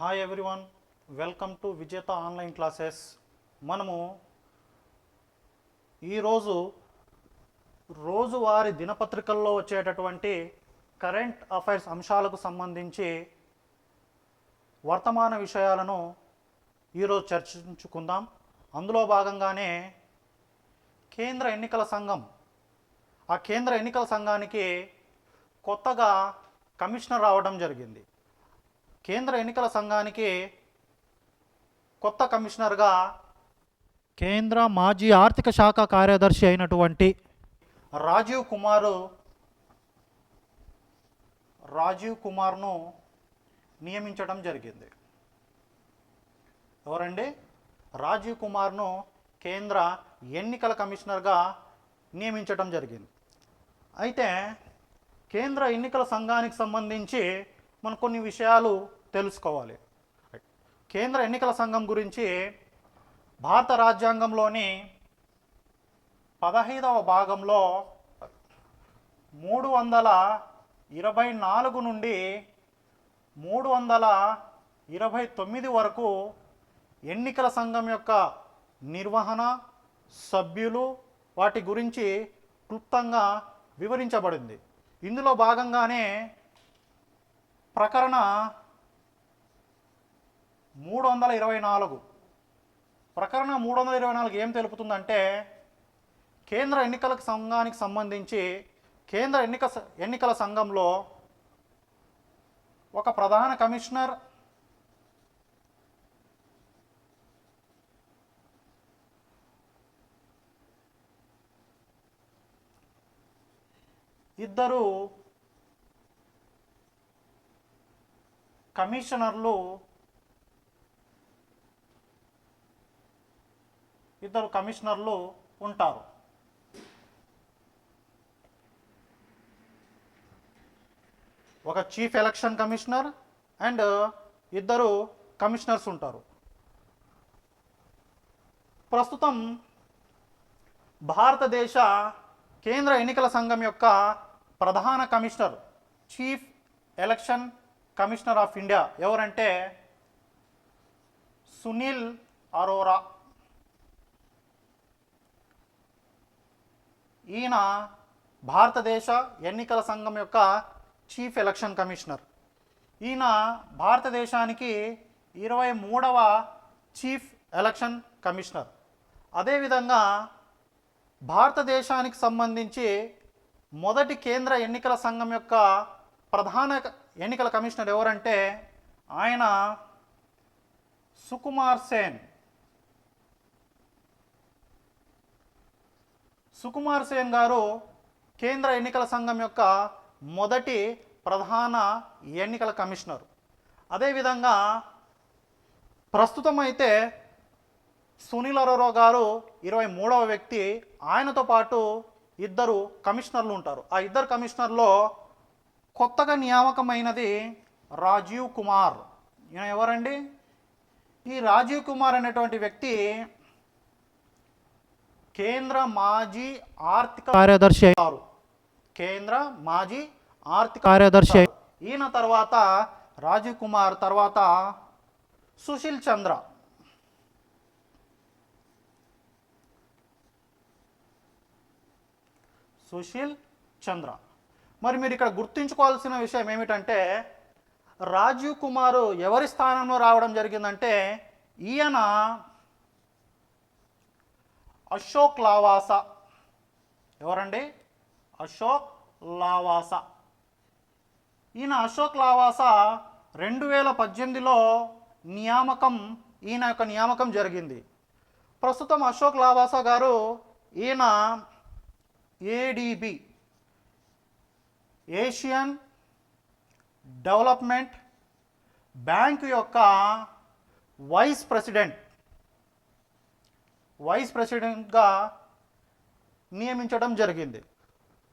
Hi everyone, welcome to విజేత online classes. మనము ఈరోజు రోజువారీ దినపత్రికల్లో వచ్చేటటువంటి కరెంట్ అఫైర్స్ అంశాలకు సంబంధించి వర్తమాన విషయాలను ఈరోజు చర్చించుకుందాం. అందులో భాగంగానే కేంద్ర ఎన్నికల సంఘం, ఆ కేంద్ర ఎన్నికల సంఘానికి కొత్తగా కమిషనర్ రావడం జరిగింది. కేంద్ర ఎన్నికల సంఘానికి కొత్త కమిషనర్గా కేంద్ర మాజీ ఆర్థిక శాఖ కార్యదర్శి అయినటువంటి రాజీవ్ కుమార్ను నియమించడం జరిగింది. ఎవరండి? రాజీవ్ కుమార్ను కేంద్ర ఎన్నికల కమిషనర్గా నియమించడం జరిగింది. అయితే కేంద్ర ఎన్నికల సంఘానికి సంబంధించి మనం కొన్ని విషయాలు తెలుసుకోవాలి. కేంద్ర ఎన్నికల సంఘం గురించి భారత రాజ్యాంగంలోని 15వ భాగంలో 324 నుండి 329 వరకు ఎన్నికల సంఘం యొక్క నిర్వహణ, సభ్యులు, వాటి గురించి క్లుప్తంగా వివరించబడింది. ఇందులో భాగంగానే ప్రకరణ 324 ఏం తెలుపుతుందంటే, కేంద్ర ఎన్నికల సంఘానికి సంబంధించి కేంద్ర ఎన్నికల సంఘంలో ఒక ప్రధాన కమిషనర్, ఇద్దరు కమిషనర్లు ఉంటారు. ఒక చీఫ్ ఎలక్షన్ కమిషనర్ అండ్ ఇద్దరు కమిషనర్స్ ఉంటారు. ప్రస్తుతం భారతదేశ కేంద్ర ఎన్నికల సంఘం యొక్క ప్రధాన commissioner, chief election commissioner of India ఎవరంటే సునీల్ అరోరా. ఈయన భారతదేశ ఎన్నికల సంఘం యొక్క చీఫ్ ఎలక్షన్ కమిషనర్. ఈయన భారతదేశానికి 23వ చీఫ్ ఎలక్షన్ కమిషనర్. అదేవిధంగా భారతదేశానికి సంబంధించి మొదటి కేంద్ర ఎన్నికల సంఘం యొక్క ప్రధాన ఎన్నికల కమిషనర్ ఎవరంటే ఆయన సుకుమార్ సేన్. సుకుమార్ సేన్ గారు కేంద్ర ఎన్నికల సంఘం యొక్క మొదటి ప్రధాన ఎన్నికల కమిషనర్. అదేవిధంగా ప్రస్తుతం అయితే సునీల్ అరోరా గారు 23వ వ్యక్తి. ఆయనతో పాటు ఇద్దరు కమిషనర్లు ఉంటారు. ఆ ఇద్దరు కమిషనర్లో కొత్తగా నియామకమైనది రాజీవ్ కుమార్. ఈయన ఎవరండి? ఈ రాజీవ్ కుమార్ అనేటువంటి వ్యక్తి కేంద్ర మాజీ ఆర్థిక కార్యదర్శి అయ్యారు. కేంద్ర మాజీ ఆర్థిక కార్యదర్శి. ఈయన తర్వాత రాజీవ్ కుమార్ తర్వాత సుశీల్ చంద్ర. మరి మీరు ఇక్కడ గుర్తుంచుకోవాల్సిన విషయం ఏమిటంటే, రాజీవ్ కుమార్ ఎవరి స్థానంలో రావడం జరిగిందంటే, ఈయన అశోక్ లావాసా. ఎవరండి? అశోక్ లావాసా. ఈయన అశోక్ లావాసా 2018లో ఈయన యొక్క నియామకం జరిగింది. ప్రస్తుతం అశోక్ లావాసా గారు ఈయన ఏడిబి, ఏషియన్ డెవలప్మెంట్ బ్యాంక్ యొక్క వైస్ ప్రెసిడెంట్గా నియమించడం జరిగింది.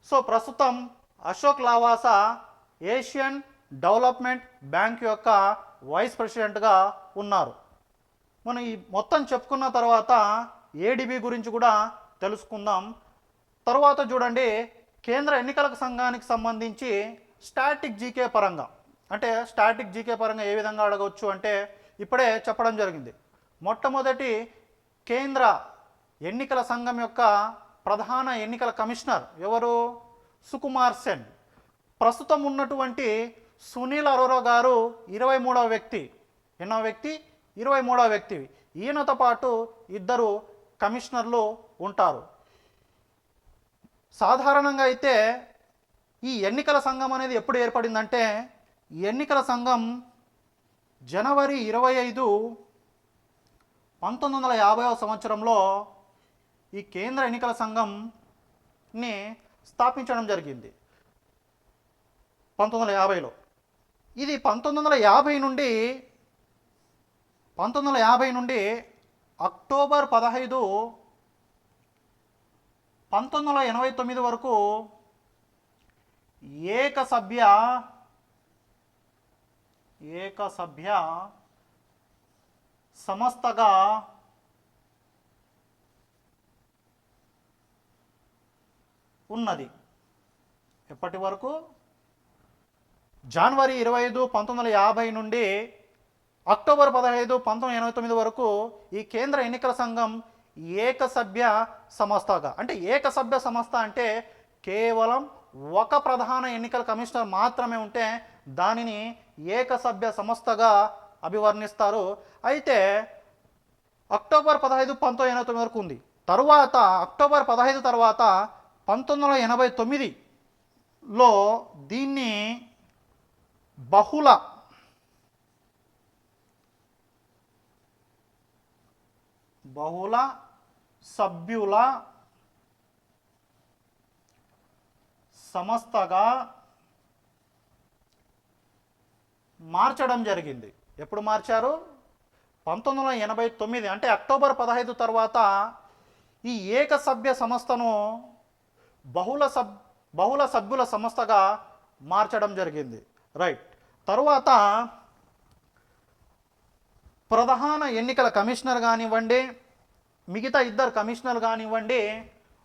సో ప్రస్తుతం Ashok Lavasa Asian development bank యొక్క వైస్ ప్రెసిడెంట్గా ఉన్నారు. మనం ఈ మొత్తం చెప్పుకున్న తర్వాత ఏడిబి గురించి కూడా తెలుసుకుందాం. తర్వాత చూడండి, కేంద్ర ఎన్నికల సంఘానికి సంబంధించి స్టాటిక్ జీకే పరంగా అంటే స్టాటిక్ జీకే పరంగా ఏ విధంగా అడగవచ్చు అంటే ఇప్పుడే చెప్పడం జరిగింది. మొట్టమొదటి కేంద్ర ఎన్నికల సంఘం యొక్క ప్రధాన ఎన్నికల కమిషనర్ ఎవరు? సుకుమార్ సెన్. ప్రస్తుతం ఉన్నటువంటి సునీల్ అరోరా గారు 23వ వ్యక్తి. ఎన్నో వ్యక్తి? 23వ వ్యక్తి. ఈయనతో పాటు ఇద్దరు కమిషనర్లు ఉంటారు. సాధారణంగా అయితే ఈ ఎన్నికల సంఘం అనేది ఎప్పుడు ఏర్పడిందంటే ఈ ఎన్నికల సంఘం జనవరి 25, 1950వ సంవత్సరంలో ఈ కేంద్ర ఎన్నికల సంఘంని స్థాపించడం జరిగింది 1950లో. ఇది 1950 నుండి అక్టోబర్ 15, 1989 వరకు ఏకసభ్య సంస్థగా ఉన్నది. ఎప్పటి వరకు? జనవరి 25, 1950 నుండి అక్టోబర్ 15, 1989 వరకు ఈ కేంద్ర ఎన్నికల సంఘం ఏకసభ్య సంస్థగా. అంటే ఏకసభ్య సంస్థ అంటే కేవలం ఒక ప్రధాన ఎన్నికల కమిషనర్ మాత్రమే ఉంటే దానిని ఏకసభ్య సంస్థగా అభివర్ణిస్తారు. అయితే అక్టోబర్ 15, 1989 వరకు ఉంది. తరువాత అక్టోబర్ 15 తర్వాత 1989లో దీన్ని బహుళ సభ్యుల సంస్థగా మార్చడం జరిగింది. ఎప్పుడు మార్చారు? 1989. అంటే అక్టోబర్ 15 తర్వాత ఈ ఏకసభ్య సంస్థను బహుళ సభ్యుల సంస్థగా మార్చడం జరిగింది. రైట్. తరువాత ప్రధాన ఎన్నికల కమిషనర్ కానివ్వండి, మిగతా ఇద్దరు కమిషనర్లు కానివ్వండి,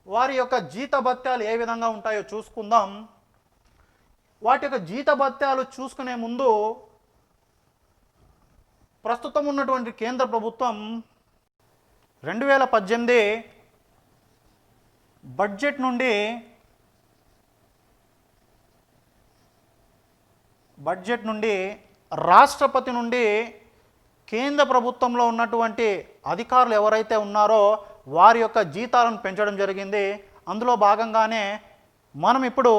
వారి యొక్క జీతభత్యాలు ఏ విధంగా ఉంటాయో చూసుకుందాం. వాటి యొక్క జీతభత్యాలు చూసుకునే ముందు ప్రస్తుతం ఉన్నటువంటి కేంద్ర ప్రభుత్వం 2018 బడ్జెట్ నుండి రాష్ట్రపతి నుండి కేంద్ర ప్రభుత్వంలో ఉన్నటువంటి అధికారులు ఎవరైతే ఉన్నారో వారి యొక్క జీతాలను పెంచడం జరిగింది. అందులో భాగంగానే మనం ఇప్పుడు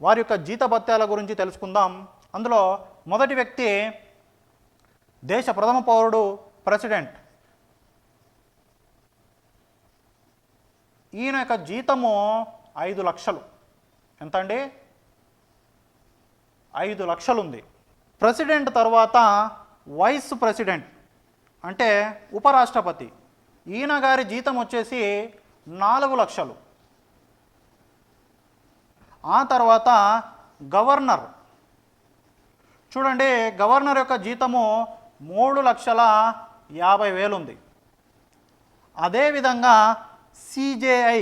వారి యొక్క జీతభత్యాల గురించి తెలుసుకుందాం. అందులో మొదటి వ్యక్తి దేశ ప్రథమ పౌరుడు, ప్రెసిడెంట్. ఈయన యొక్క జీతము 5 లక్షలు. ఎంత అండి? 5 లక్షలు ఉంది. ప్రెసిడెంట్ తర్వాత వైస్ ప్రెసిడెంట్ అంటే ఉపరాష్ట్రపతి, ఈయన గారి జీతం వచ్చేసి 4 లక్షలు. ఆ తర్వాత గవర్నర్. చూడండి, గవర్నర్ యొక్క జీతము 3,50,000 ఉంది. అదేవిధంగా CJI,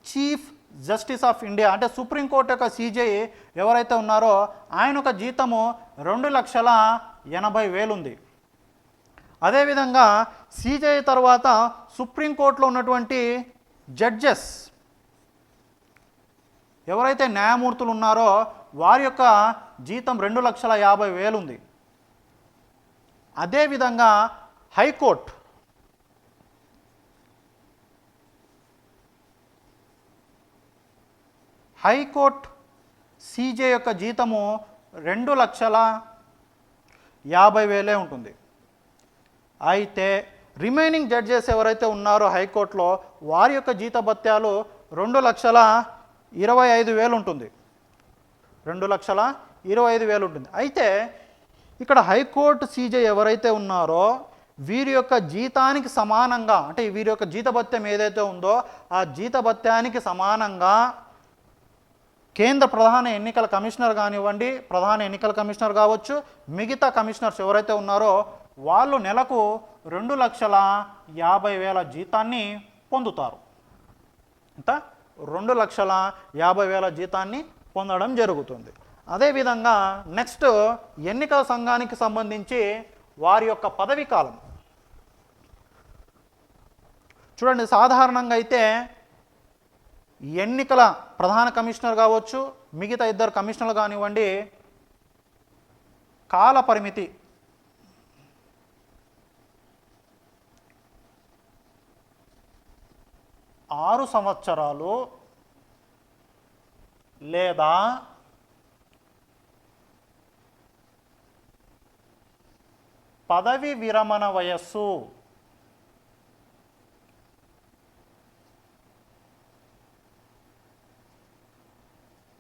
chief justice of India అంటే సుప్రీంకోర్టు యొక్క సిజేఐ ఎవరైతే ఉన్నారో ఆయన యొక్క జీతము 2,80,000 ఉంది. అదేవిధంగా సిజేఐ తర్వాత సుప్రీంకోర్టులో ఉన్నటువంటి జడ్జెస్ ఎవరైతే న్యాయమూర్తులు ఉన్నారో వారి యొక్క జీతం 2,50,000 ఉంది. అదేవిధంగా హైకోర్టు సిజే యొక్క జీతము 2,50,000 ఉంటుంది. అయితే రిమైనింగ్ జడ్జెస్ ఎవరైతే ఉన్నారో హైకోర్టులో వారి యొక్క జీతభత్యాలు 2,25,000 ఉంటుంది. 2,25,000 ఉంటుంది. అయితే ఇక్కడ హైకోర్టు సీజే ఎవరైతే ఉన్నారో వీరి యొక్క జీతానికి సమానంగా, అంటే వీరి యొక్క జీతభత్యం ఏదైతే ఉందో ఆ జీతభత్యానికి సమానంగా కేంద్ర ప్రధాన ఎన్నికల కమిషనర్ కానివ్వండి, ప్రధాన ఎన్నికల కమిషనర్ కావచ్చు, మిగతా కమిషనర్స్ ఎవరైతే ఉన్నారో వాళ్ళు నెలకు 2,50,000 జీతాన్ని పొందుతారు. ఎంత? 2,50,000 జీతాన్ని పొందడం జరుగుతుంది. అదేవిధంగా నెక్స్ట్ ఎన్నికల సంఘానికి సంబంధించి వారి యొక్క పదవీ కాలం చూడండి. సాధారణంగా అయితే ఎన్నికల ప్రధాన కమిషనర్ కావచ్చు, మిగతా ఇద్దరు కమిషనర్లు కానివ్వండి, కాల పరిమితి 6 సంవత్సరాలు లేదా పదవి విరమణ వయస్సు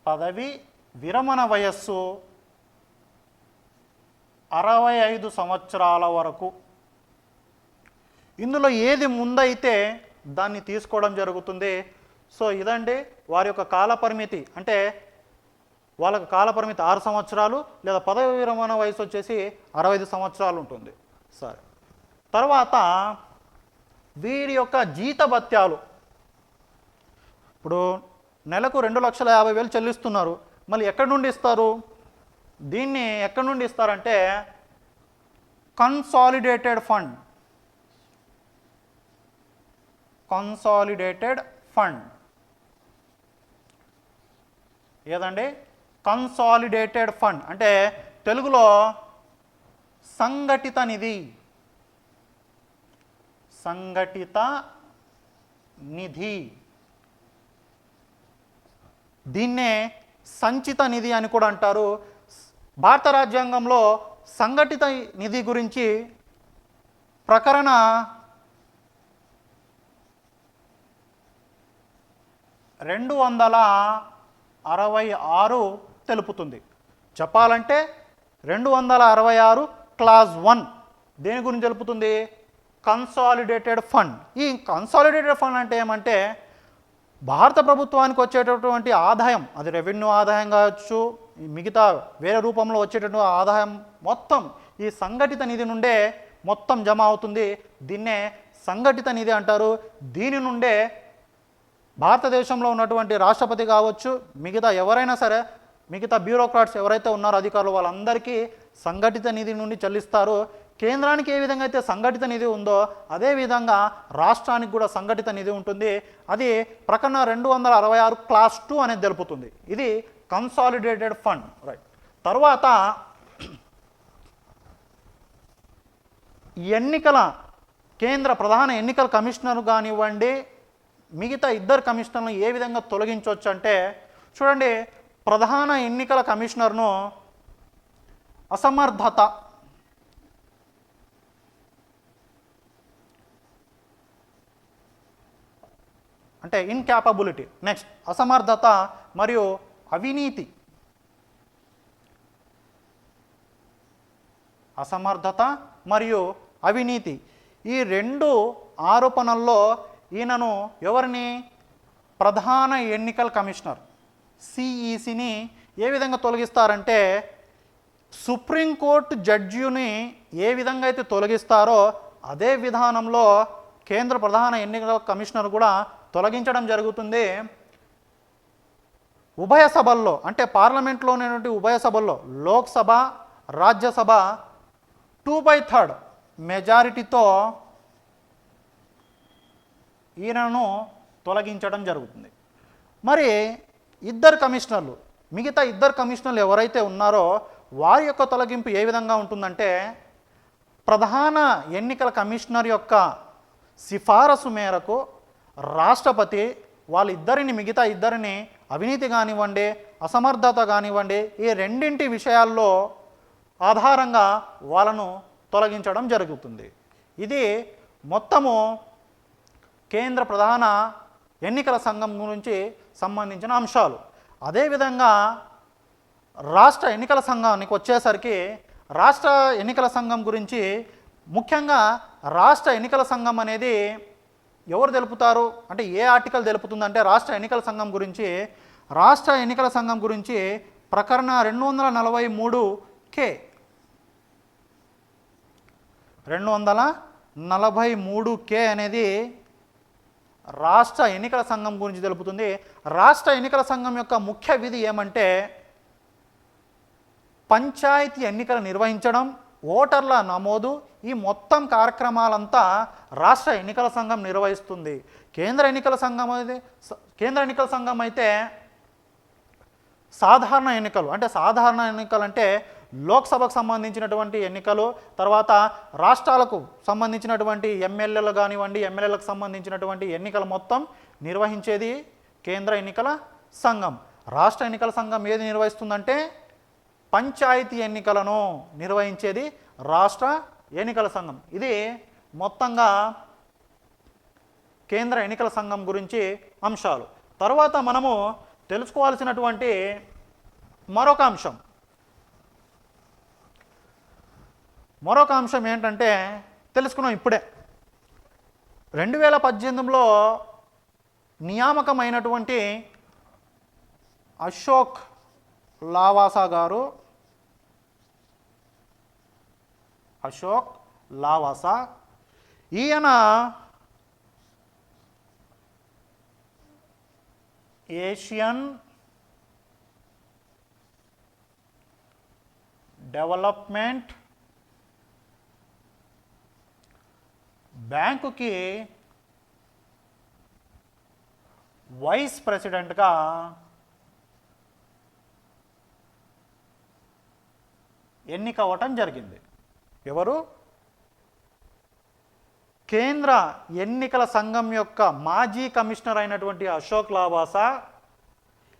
పదవి విరమణ వయస్సు 65 సంవత్సరాల వరకు. ఇందులో ఏది ముందైతే దాన్ని తీసుకోవడం జరుగుతుంది. సో ఇదండి వారి యొక్క కాలపరిమితి. అంటే వాళ్ళకి కాలపరిమితి 6 సంవత్సరాలు లేదా పదవి విరమణ వయసు వచ్చేసి 65 సంవత్సరాలు ఉంటుంది. సరే, తర్వాత వీరి యొక్క జీతభత్యాలు. ఇప్పుడు నెలకు 2,50,000 చెల్లిస్తున్నారు. మళ్ళీ ఎక్కడి నుండి ఇస్తారు? దీన్ని ఎక్కడి నుండి ఇస్తారంటే కన్సాలిడేటెడ్ ఫండ్. కన్సాలిడేటెడ్ ఫండ్ ఏదండి? కన్సాలిడేటెడ్ ఫండ్ అంటే తెలుగులో సంఘటిత నిధి. సంఘటిత నిధి, దీన్నే సంచిత నిధి అని కూడా అంటారు. భారత రాజ్యాంగంలో సంఘటిత నిధి గురించి ప్రకరణ 266 తెలుపుతుంది. చెప్పాలంటే 266 క్లాజ్ 1 దేని గురించి తెలుపుతుంది? Consolidated fund. ఈ కన్సాలిడేటెడ్ ఫండ్ అంటే ఏమంటే భారత ప్రభుత్వానికి వచ్చేటటువంటి ఆదాయం, అది రెవెన్యూ ఆదాయం కావచ్చు, మిగతా వేరే రూపంలో వచ్చేటటువంటి ఆదాయం మొత్తం ఈ సంఘటిత నిధి నుండే మొత్తం జమ అవుతుంది. దీన్నే సంఘటిత నిధి అంటారు. దీని నుండే భారతదేశంలో ఉన్నటువంటి రాష్ట్రపతి కావచ్చు, మిగతా ఎవరైనా సరే, మిగతా బ్యూరోక్రాట్స్ ఎవరైతే ఉన్నారో అధికారులు, వాళ్ళందరికీ సంఘటిత నిధి నుండి చెల్లిస్తారు. కేంద్రానికి ఏ విధంగా అయితే సంఘటిత నిధి ఉందో అదేవిధంగా రాష్ట్రానికి కూడా సంఘటిత నిధి ఉంటుంది. అది ప్రకరణ 266 క్లాస్ 2 అనేది తెలుపుతుంది. ఇది కన్సాలిడేటెడ్ ఫండ్. రైట్. తర్వాత ఎన్నికల కేంద్ర ప్రధాన ఎన్నికల కమిషనర్ కానివ్వండి, మిగతా ఇద్దరు కమిషనర్లను ఏ విధంగా తొలగించవచ్చు అంటే చూడండి, ప్రధాన ఎన్నికల కమిషనర్ను అసమర్థత, అంటే ఇన్క్యాపబిలిటీ, నెక్స్ట్ అసమర్థత మరియు అవినీతి. అసమర్థత మరియు అవినీతి ఈ రెండు ఆరోపణల్లో ఈయనను ఎవరిని? ప్రధాన ఎన్నికల కమిషనర్ సిఈసిని ఏ విధంగా తొలగిస్తారంటే సుప్రీంకోర్టు జడ్జిని ఏ విధంగా అయితే తొలగిస్తారో అదే విధానంలో కేంద్ర ప్రధాన ఎన్నికల కమిషనర్ కూడా తొలగించడం జరుగుతుంది. ఉభయ సభల్లో అంటే పార్లమెంట్లో ఉన్నటువంటి ఉభయ సభల్లో లోక్సభ, రాజ్యసభ 2/3 మెజారిటీతో ఈయనను తొలగించడం జరుగుతుంది. మరి ఇద్దరు కమిషనర్లు, మిగతా ఇద్దరు కమిషనర్లు ఎవరైతే ఉన్నారో వారి యొక్క తొలగింపు ఏ విధంగా ఉంటుందంటే ప్రధాన ఎన్నికల కమిషనర్ యొక్క సిఫారసు మేరకు రాష్ట్రపతి వాళ్ళిద్దరిని, మిగతా ఇద్దరిని అవినీతి కానివ్వండి, అసమర్థత కానివ్వండి, ఈ రెండింటి విషయాల్లో ఆధారంగా వాళ్ళను తొలగించడం జరుగుతుంది. ఇది మొత్తము కేంద్ర ప్రధాన ఎన్నికల సంఘం గురించి సంబంధించిన అంశాలు. అదేవిధంగా రాష్ట్ర ఎన్నికల సంఘానికి వచ్చేసరికి రాష్ట్ర ఎన్నికల సంఘం గురించి ముఖ్యంగా రాష్ట్ర ఎన్నికల సంఘం అనేది ఎవరు తెలుపుతారు అంటే ఏ ఆర్టికల్ తెలుపుతుందంటే రాష్ట్ర ఎన్నికల సంఘం గురించి ప్రకరణ 243K 243K అనేది రాష్ట్ర ఎన్నికల సంఘం గురించి తెలుపుతుంది. రాష్ట్ర ఎన్నికల సంఘం యొక్క ముఖ్య విధి ఏమంటే పంచాయతీ ఎన్నికలు నిర్వహించడం, ఓటర్ల నమోదు, ఈ మొత్తం కార్యక్రమాలంతా రాష్ట్ర ఎన్నికల సంఘం నిర్వహిస్తుంది. కేంద్ర ఎన్నికల సంఘం అయితే సాధారణ ఎన్నికలు అంటే లోక్సభకు సంబంధించినటువంటి ఎన్నికలు, తర్వాత రాష్ట్రాలకు సంబంధించినటువంటి ఎమ్మెల్యేలు కానివ్వండి, ఎమ్మెల్యేలకు సంబంధించినటువంటి ఎన్నికలు మొత్తం నిర్వహించేది కేంద్ర ఎన్నికల సంఘం. రాష్ట్ర ఎన్నికల సంఘం ఏది నిర్వహిస్తుందంటే పంచాయతీ ఎన్నికలను నిర్వహించేది రాష్ట్ర ఎన్నికల సంఘం. ఇది మొత్తంగా కేంద్ర ఎన్నికల సంఘం గురించి అంశాలు. తర్వాత మనము తెలుసుకోవాల్సినటువంటి మరొక అంశం ఏంటంటే తెలుసుకున్నాం ఇప్పుడే. 2018లో నియామకమైనటువంటి అశోక్ లావాసా ఈయన ఏషియన్ డెవలప్మెంట్ బ్యాంకుకి వైస్ ప్రెసిడెంట్గా ఎన్నికవటం జరిగింది. ఎవరు? కేంద్ర ఎన్నికల సంఘం యొక్క మాజీ కమిషనర్ అయినటువంటి Ashok Lavasa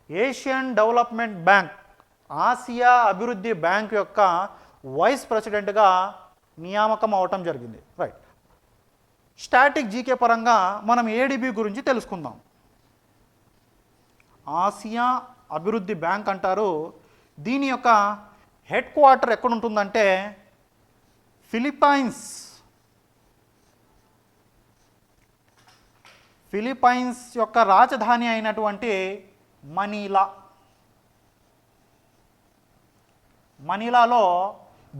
Asian development bank, Asia అభివృద్ధి బ్యాంక్ యొక్క వైస్ ప్రెసిడెంట్గా నియామకం అవటం జరిగింది. రైట్. స్టాటిక్ జీకే పరంగా మనం ఏడిబి గురించి తెలుసుకుందాం. ఆసియా అభివృద్ధి బ్యాంక్ అంటారు. దీని యొక్క హెడ్ క్వార్టర్ ఎక్కడ ఉంటుందంటే ఫిలిప్పైన్స్ యొక్క రాజధాని అయినటువంటి మనీలాలో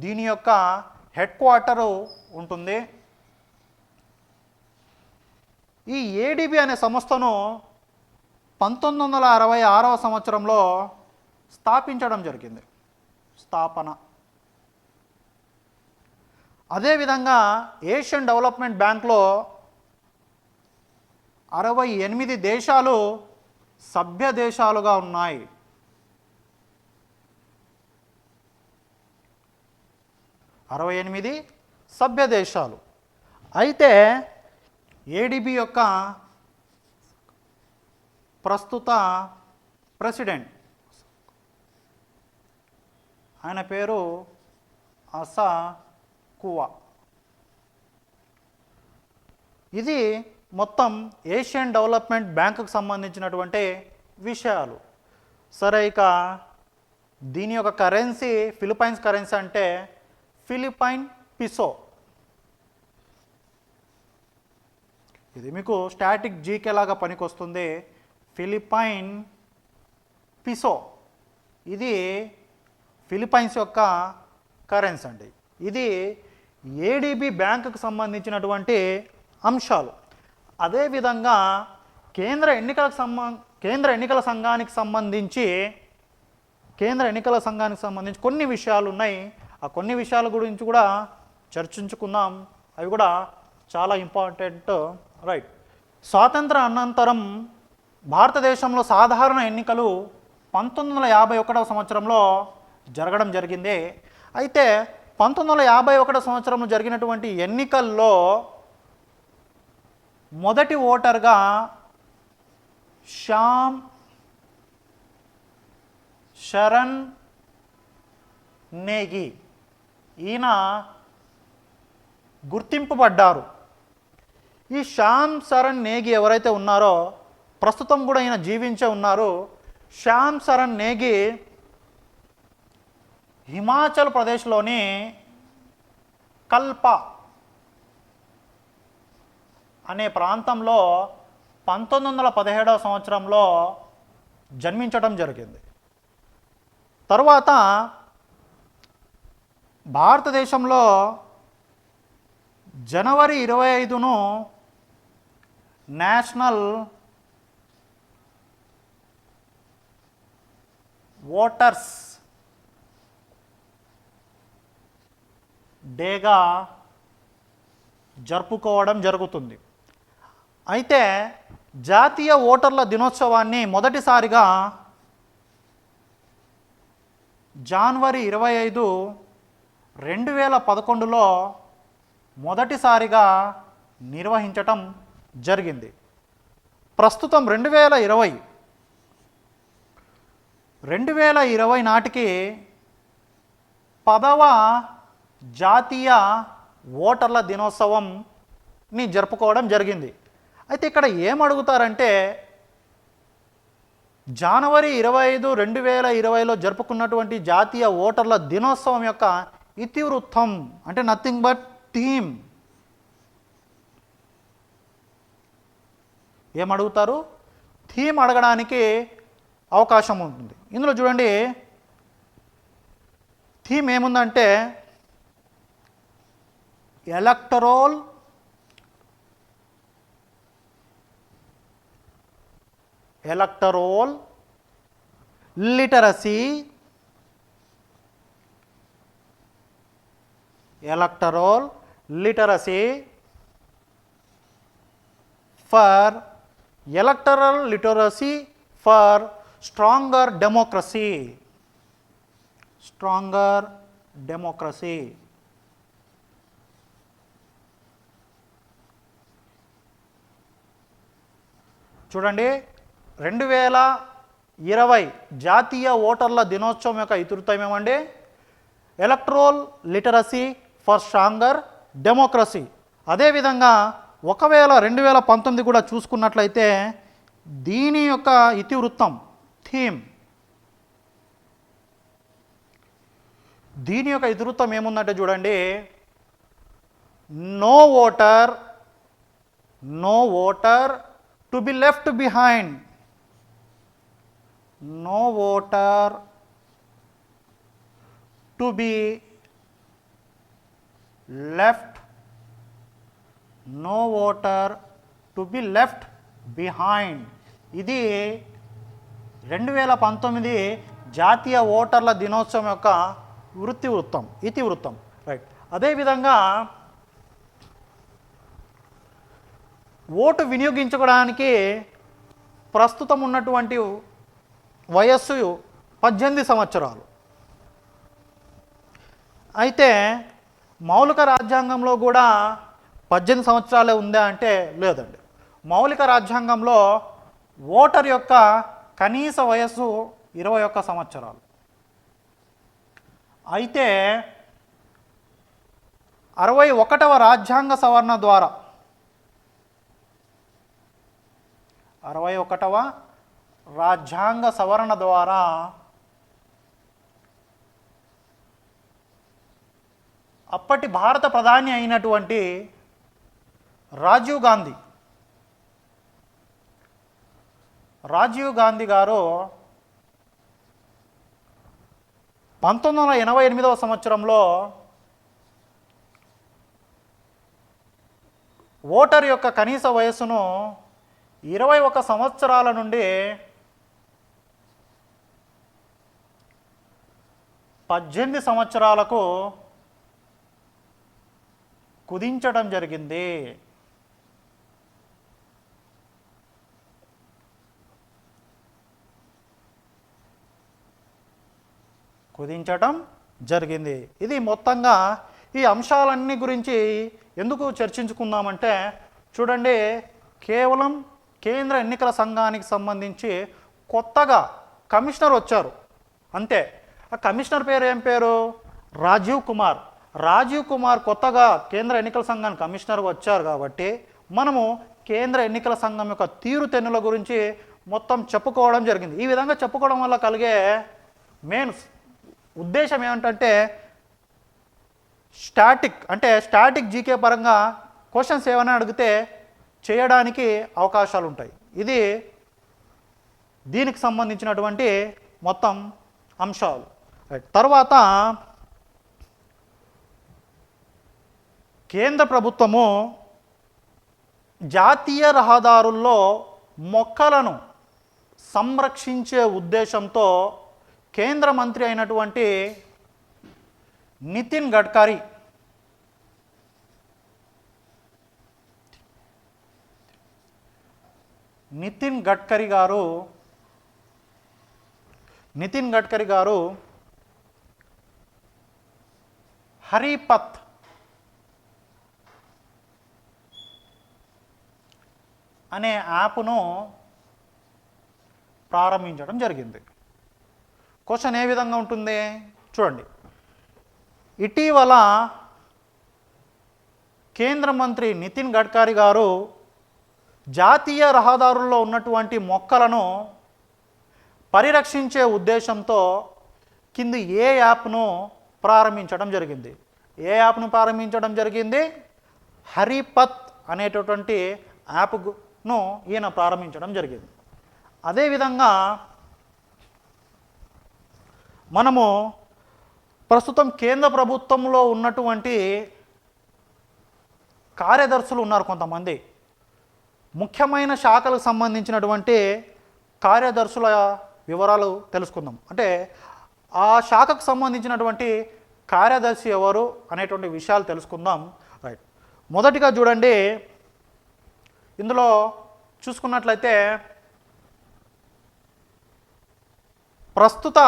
దీని యొక్క హెడ్ క్వార్టరు ఉంటుంది. ఈ ఏడిబి అనే సంస్థను 1966వ సంవత్సరంలో స్థాపించడం జరిగింది. అదేవిధంగా ఏషియన్ డెవలప్మెంట్ బ్యాంక్లో 68 దేశాలు సభ్య దేశాలుగా ఉన్నాయి. సభ్య దేశాలు. అయితే ఏడిబి యొక్క ప్రస్తుత ప్రెసిడెంట్ ఆయన పేరు అసా కువా. ఇది మొత్తం ఏషియన్ డెవలప్మెంట్ బ్యాంకుకు సంబంధించినటువంటి విషయాలు. సరే, ఇక దీని యొక్క కరెన్సీ ఫిలిప్పైన్స్ కరెన్సీ అంటే ఫిలిప్పైన్ పిసో. ఇది మీకు స్టాటిక్ జీకే లాగా పనికొస్తుంది. ఫిలిప్పైన్ పిసో ఇది ఫిలిప్పైన్స్ యొక్క కరెన్సీ అండి. ఇది ఏడిబి బ్యాంకుకు సంబంధించినటువంటి అంశాలు. అదేవిధంగా కేంద్ర ఎన్నికల సంఘానికి సంబంధించి కొన్ని విషయాలు ఉన్నాయి. ఆ కొన్ని విషయాల గురించి కూడా చర్చించుకుందాం. అవి కూడా చాలా ఇంపార్టెంట్. రైట్. స్వాతంత్ర అనంతరం భారతదేశంలో సాధారణ ఎన్నికలు 1951వ సంవత్సరంలో జరగడం జరిగింది. అయితే 1951 సంవత్సరంలో జరిగినటువంటి ఎన్నికల్లో మొదటి ఓటర్గా శ్యామ్ శరణ్ నేగి ఈయన గుర్తింపబడ్డారు. ఈ శ్యామ్ శరణ్ నేగి ఎవరైతే ఉన్నారో ప్రస్తుతం కూడా ఈయన జీవించే ఉన్నారు. శ్యామ్ శరణ్ నేగి హిమాచల్ ప్రదేశ్లోని కల్పా అనే ప్రాంతంలో 1917వ సంవత్సరంలో జన్మించడం జరిగింది. తరువాత భారతదేశంలో జనవరి 25ను నేషనల్ ఓటర్స్ డేగా జరుపుకోవడం జరుగుతుంది. అయితే జాతీయ ఓటర్ల దినోత్సవాన్ని మొదటిసారిగా జనవరి 25, 2011లో మొదటిసారిగా నిర్వహించటం జరిగింది. ప్రస్తుతం 2020 నాటికి 10వ జాతీయ ఓటర్ల దినోత్సవంని జరుపుకోవడం జరిగింది. అయితే ఇక్కడ ఏమడుగుతారంటే జనవరి 25, 2020లో జరుపుకున్నటువంటి జాతీయ ఓటర్ల దినోత్సవం యొక్క ఇతివృత్తం అంటే నథింగ్ బట్ థీమ్. ఏమడుగుతారు? థీమ్ అడగడానికి అవకాశం ఉంటుంది. ఇందులో చూడండి థీమ్ ఏముందంటే electoral literacy for stronger democracy. చూడండి 2020 జాతీయ ఓటర్ల దినోత్సవం యొక్క ఇతివృత్తం ఏమండి? Electoral literacy for stronger democracy. అదేవిధంగా ఒకవేళ 2019 కూడా చూసుకున్నట్లయితే దీని యొక్క ఇతివృత్తం థీమ్, దీని యొక్క ఇతివృత్తం ఏముందంటే చూడండి no voter to be left behind. No voter to be left behind. ఇది 2019 జాతీయ ఓటర్ల దినోత్సవం యొక్క ఇతివృత్తం. రైట్. అదేవిధంగా ఓటు వినియోగించుకోవడానికి ప్రస్తుతం ఉన్నటువంటి వయస్సు 18 సంవత్సరాలు. అయితే మౌలిక రాజ్యాంగంలో కూడా 18 సంవత్సరాలే ఉందా అంటే లేదండి. మౌలిక రాజ్యాంగంలో ఓటర్ యొక్క కనీస వయస్సు 21 సంవత్సరాలు. అయితే 61వ రాజ్యాంగ సవరణ ద్వారా 61వ రాజ్యాంగ సవరణ ద్వారా అప్పటి భారత ప్రధాని అయినటువంటి రాజీవ్ గాంధీ గారు 1988వ సంవత్సరంలో ఓటర్ యొక్క కనీస వయస్సును 21 సంవత్సరాల నుండి 18 సంవత్సరాలకు కుదించడం జరిగింది. ఇది మొత్తంగా ఈ అంశాలన్నీ గురించి ఎందుకు చర్చించుకుందామంటే చూడండి కేవలం కేంద్ర ఎన్నికల సంఘానికి సంబంధించి కొత్తగా కమిషనర్ వచ్చారు అంతే. ఆ కమిషనర్ పేరు ఏం పేరు? రాజీవ్ కుమార్ కొత్తగా కేంద్ర ఎన్నికల సంఘానికి కమిషనర్ వచ్చారు కాబట్టి మనము కేంద్ర ఎన్నికల సంఘం యొక్క తీరుతెన్నుల గురించి మొత్తం చెప్పుకోవడం జరిగింది. ఈ విధంగా చెప్పుకోవడం వల్ల కలిగే మెయిన్ ఉద్దేశం ఏమిటంటే స్టాటిక్ జీకే పరంగా క్వశ్చన్స్ ఏమైనా అడిగితే చేయడానికి అవకాశాలు ఉంటాయి. ఇది దీనికి సంబంధించినటువంటి మొత్తం అంశాలు. తర్వాత కేంద్ర ప్రభుత్వము జాతీయ రహదారుల్లో మొక్కలను సంరక్షించే ఉద్దేశంతో కేంద్ర మంత్రి అయినటువంటి నితిన్ గడ్కరీ నితిన్ గడ్కరీ గారు హరిపత్ అనే యాప్ను ప్రారంభించడం జరిగింది. క్వశ్చన్ ఏ విధంగా ఉంటుంది చూడండి. ఇటీవల కేంద్ర మంత్రి నితిన్ గడ్కరీ గారు జాతీయ రహదారుల్లో ఉన్నటువంటి మొక్కలను పరిరక్షించే ఉద్దేశంతో కింది ఏ యాప్ను ప్రారంభించడం జరిగింది? ఏ యాప్ను ప్రారంభించడం జరిగింది? హరిపత్ అనేటటువంటి యాప్ను ఈయన ప్రారంభించడం జరిగింది. అదేవిధంగా మనము ప్రస్తుతం కేంద్ర ప్రభుత్వంలో ఉన్నటువంటి కార్యదర్శులు ఉన్నారు కొంతమంది. ముఖ్యమైన శాఖలకు సంబంధించినటువంటి కార్యదర్శుల వివరాలు తెలుసుకుందాం. అంటే ఆ శాఖకు సంబంధించినటువంటి కార్యదర్శి ఎవరు అనేటువంటి విషయాలు తెలుసుకుందాం. రైట్, మొదటిగా చూడండి, ఇందులో చూసుకున్నట్లయితే ప్రస్తుత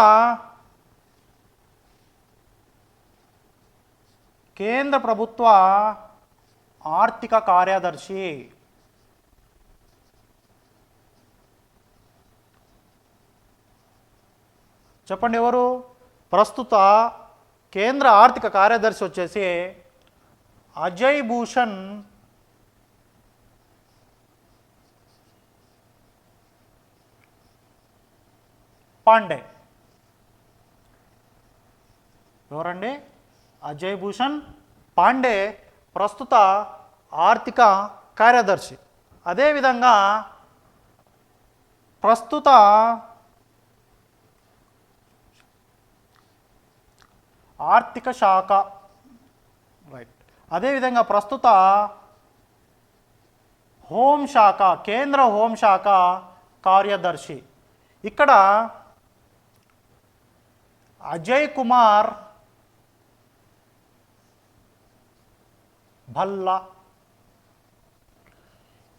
కేంద్ర ప్రభుత్వ ఆర్థిక కార్యదర్శి చెప్పండి ఎవరు? ప్రస్తుత కేంద్ర ఆర్థిక కార్యదర్శి వచ్చేసి అజయ్ భూషణ్ పాండే. ఎవరండి? అజయ్ భూషణ్ పాండే ప్రస్తుత ఆర్థిక కార్యదర్శి. అదేవిధంగా ప్రస్తుత ఆర్థిక శాఖ, రైట్, అదేవిధంగా ప్రస్తుత హోంశాఖ, కేంద్ర హోంశాఖ కార్యదర్శి. ఇక్కడ అజయ్ కుమార్ భల్లా,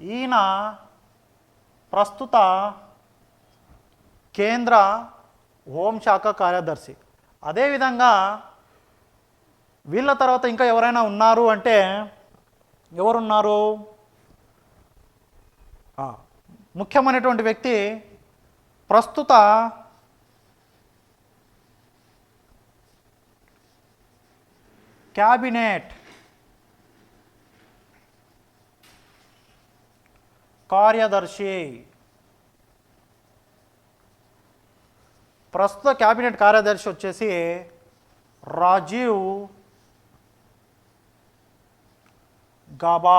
ఈయన ప్రస్తుత కేంద్ర హోంశాఖ కార్యదర్శి. అదేవిధంగా వీళ్ళ తర్వాత ఇంకా ఎవరైనా ఉన్నారు అంటే ఎవరున్నారు? ముఖ్యమైనటువంటి వ్యక్తి ప్రస్తుత క్యాబినెట్ కార్యదర్శి. ప్రస్తుత క్యాబినెట్ కార్యదర్శి వచ్చేసి రాజీవ్ గాబా.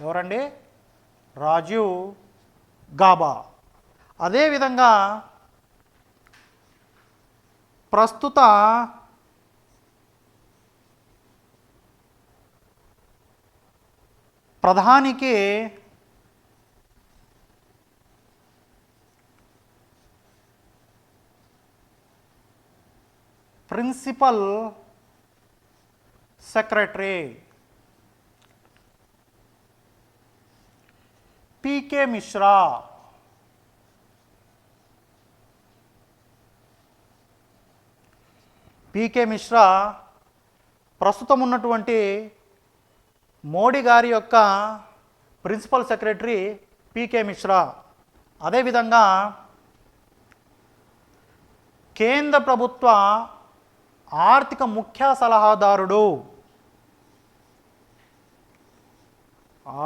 ఎవరండి? రాజీవ్ గాబా. అదేవిధంగా ప్రస్తుత ప్రధానికి ప్రిన్సిపల్ సెక్రటరీ పీకే మిశ్రా. పీకే మిశ్రా ప్రస్తుతం ఉన్నటువంటి మోడీ గారి యొక్క ప్రిన్సిపల్ సెక్రటరీ పీకే మిశ్రా. అదేవిధంగా కేంద్ర ప్రభుత్వ ఆర్థిక ముఖ్య సలహాదారుడు,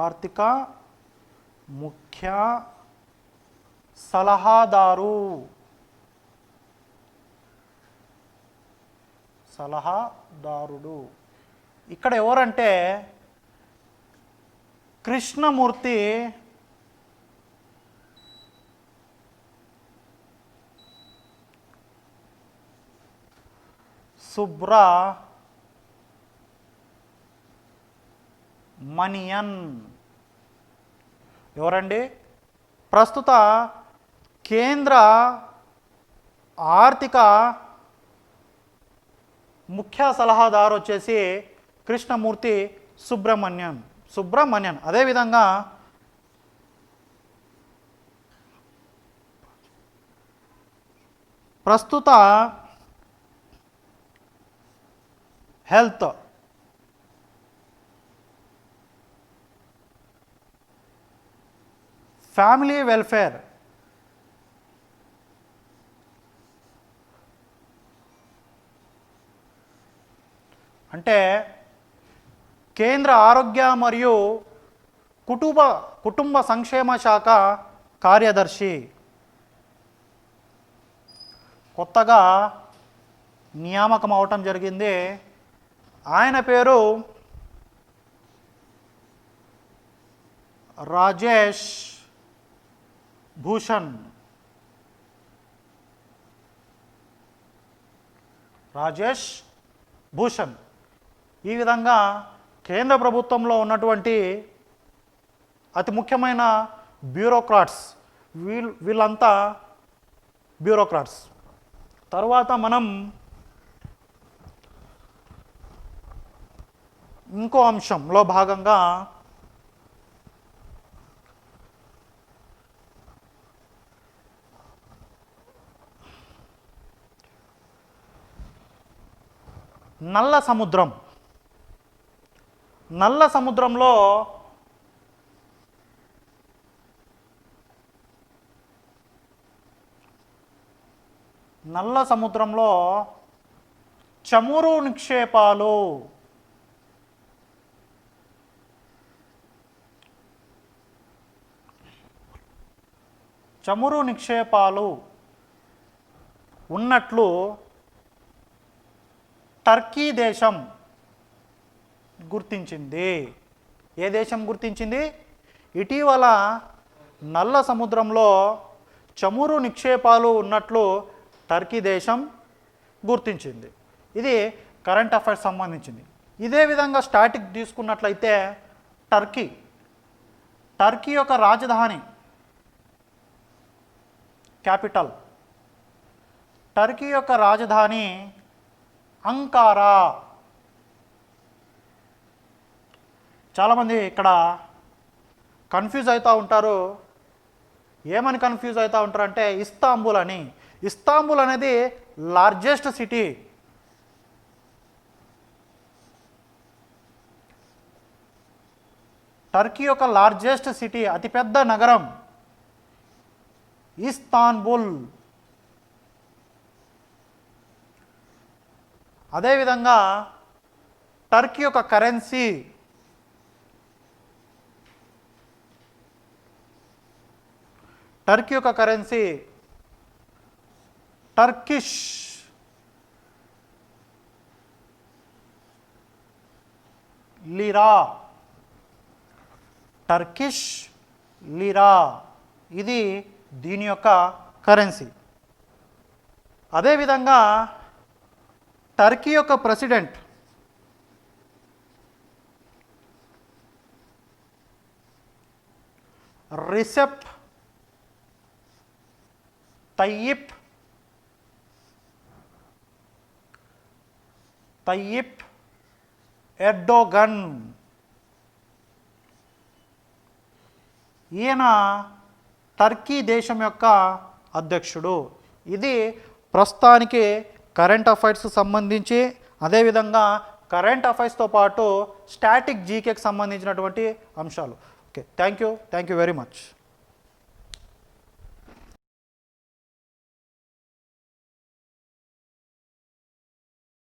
ఆర్థిక ముఖ్య సలహాదారుడు ఇక్కడ ఎవరంటే కృష్ణమూర్తి సుబ్రమణియన్. ఎవరండి? ప్రస్తుత కేంద్ర ఆర్థిక ముఖ్య సలహాదారు వచ్చేసి కృష్ణమూర్తి సుబ్రమణ్యన్. అదేవిధంగా ప్రస్తుత హెల్త్ ఫ్యామిలీ వెల్ఫేర్ అంటే కేంద్ర ఆరోగ్య మరియు కుటుంబ సంక్షేమ శాఖ కార్యదర్శి కొత్తగా నియామకం అవటం జరిగింది. ఆయన పేరు రాజేష్ భూషణ్. రాజేష్ భూషణ్ ఈ విధంగా కేంద్ర ప్రభుత్వంలో ఉన్నటువంటి అతి ముఖ్యమైన బ్యూరోక్రాట్స్ వీళ్ళంతా బ్యూరోక్రాట్స్. తర్వాత మనం ఇంకో అంశంలో భాగంగా నల్ల సముద్రం. నల్ల సముద్రంలో చమురు నిక్షేపాలు ఉన్నట్లు టర్కీ దేశం గుర్తించింది. ఏ దేశం గుర్తించింది? ఇటీవల నల్ల సముద్రంలో చమురు నిక్షేపాలు ఉన్నట్లు టర్కీ దేశం గుర్తించింది. ఇది కరెంట్ అఫైర్స్ సంబంధించింది. ఇదే విధంగా స్టాటిక్ తీసుకున్నట్లయితే టర్కీ యొక్క రాజధాని క్యాపిటల్ టర్కీ యొక్క రాజధాని అంకారా. చాలామంది ఇక్కడ కన్ఫ్యూజ్ అవుతూ ఉంటారు. ఏమని కన్ఫ్యూజ్ అవుతూ ఉంటారు అంటే ఇస్తాంబుల్ అని. ఇస్తాంబుల్ అనేది లార్జెస్ట్ సిటీ. టర్కీ యొక్క లార్జెస్ట్ సిటీ, అతిపెద్ద నగరం ఇస్తాన్బుల్. అదేవిధంగా టర్కీ యొక్క కరెన్సీ టర్కిష్ లీరా. ఇది దీని యొక్క కరెన్సీ. అదేవిధంగా టర్కీ యొక్క ప్రెసిడెంట్ రిసెప్ తయ్యిప్ ఎర్డోగన్. ఈయన టర్కీ దేశం యొక్క అధ్యక్షుడు. ఇది ప్రస్తుతానికి కరెంట్ అఫైర్స్కి సంబంధించి, అదేవిధంగా కరెంట్ అఫైర్స్తో పాటు స్టాటిక్ జీకేకి సంబంధించినటువంటి అంశాలు. Okay, thank you very much.